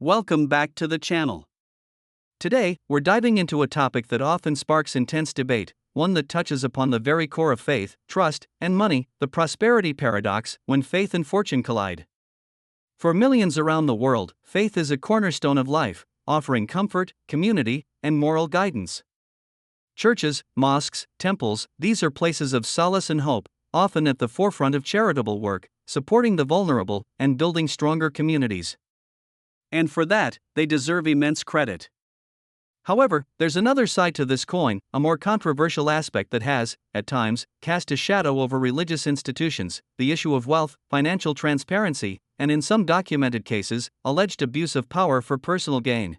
Welcome back to the channel. Today, we're diving into a topic that often sparks intense debate, one that touches upon the very core of faith, trust, and money, the prosperity paradox, when faith and fortune collide. For millions around the world, faith is a cornerstone of life, offering comfort, community, and moral guidance. Churches, mosques, temples, these are places of solace and hope, often at the forefront of charitable work, supporting the vulnerable and building stronger communities. And for that, they deserve immense credit. However, there's another side to this coin, a more controversial aspect that has, at times, cast a shadow over religious institutions: the issue of wealth, financial transparency, and in some documented cases, alleged abuse of power for personal gain.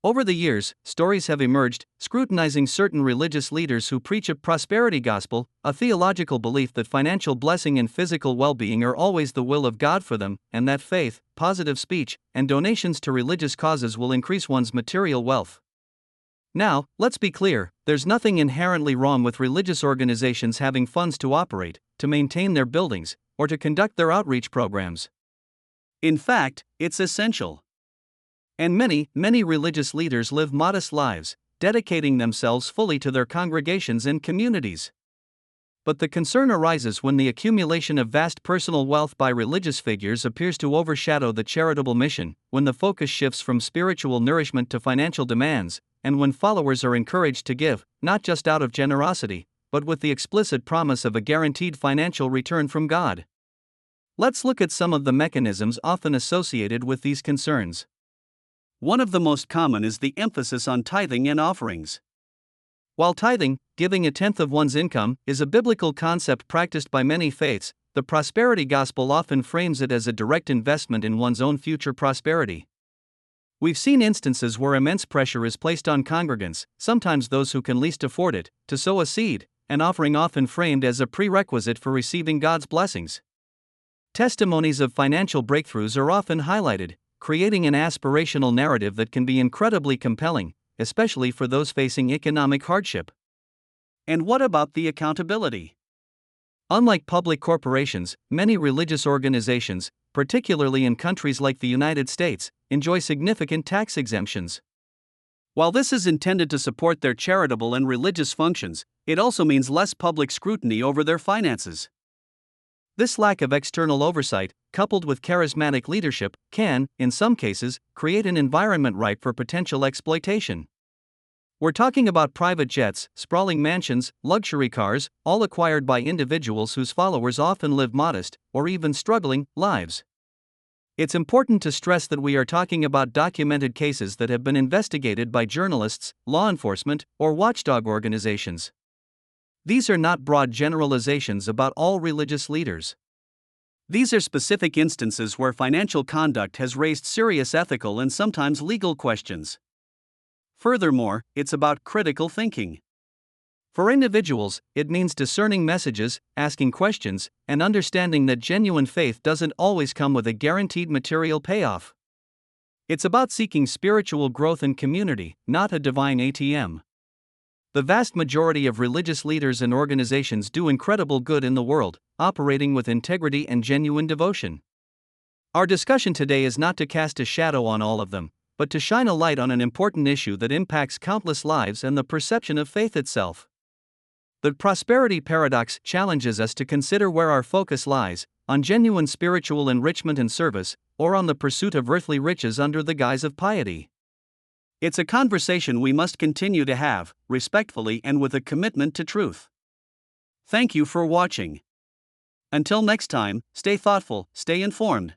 Over the years, stories have emerged, scrutinizing certain religious leaders who preach a prosperity gospel, a theological belief that financial blessing and physical well-being are always the will of God for them, and that faith, positive speech, and donations to religious causes will increase one's material wealth. Now, let's be clear, there's nothing inherently wrong with religious organizations having funds to operate, to maintain their buildings, or to conduct their outreach programs. In fact, it's essential. And many religious leaders live modest lives, dedicating themselves fully to their congregations and communities. But the concern arises when the accumulation of vast personal wealth by religious figures appears to overshadow the charitable mission, when the focus shifts from spiritual nourishment to financial demands, and when followers are encouraged to give, not just out of generosity, but with the explicit promise of a guaranteed financial return from God. Let's look at some of the mechanisms often associated with these concerns. One of the most common is the emphasis on tithing and offerings. While tithing, giving a tenth of one's income, is a biblical concept practiced by many faiths, the prosperity gospel often frames it as a direct investment in one's own future prosperity. We've seen instances where immense pressure is placed on congregants, sometimes those who can least afford it, to sow a seed, an offering often framed as a prerequisite for receiving God's blessings. Testimonies of financial breakthroughs are often highlighted, creating an aspirational narrative that can be incredibly compelling, especially for those facing economic hardship. And what about the accountability? Unlike public corporations, many religious organizations, particularly in countries like the United States, enjoy significant tax exemptions. While this is intended to support their charitable and religious functions, it also means less public scrutiny over their finances. This lack of external oversight, coupled with charismatic leadership, can, in some cases, create an environment ripe for potential exploitation. We're talking about private jets, sprawling mansions, luxury cars, all acquired by individuals whose followers often live modest, or even struggling, lives. It's important to stress that we are talking about documented cases that have been investigated by journalists, law enforcement, or watchdog organizations. These are not broad generalizations about all religious leaders. These are specific instances where financial conduct has raised serious ethical and sometimes legal questions. Furthermore, it's about critical thinking. For individuals, it means discerning messages, asking questions, and understanding that genuine faith doesn't always come with a guaranteed material payoff. It's about seeking spiritual growth and community, not a divine ATM. The vast majority of religious leaders and organizations do incredible good in the world, operating with integrity and genuine devotion. Our discussion today is not to cast a shadow on all of them, but to shine a light on an important issue that impacts countless lives and the perception of faith itself. The prosperity paradox challenges us to consider where our focus lies: on genuine spiritual enrichment and service, or on the pursuit of earthly riches under the guise of piety. It's a conversation we must continue to have, respectfully and with a commitment to truth. Thank you for watching. Until next time, stay thoughtful, stay informed.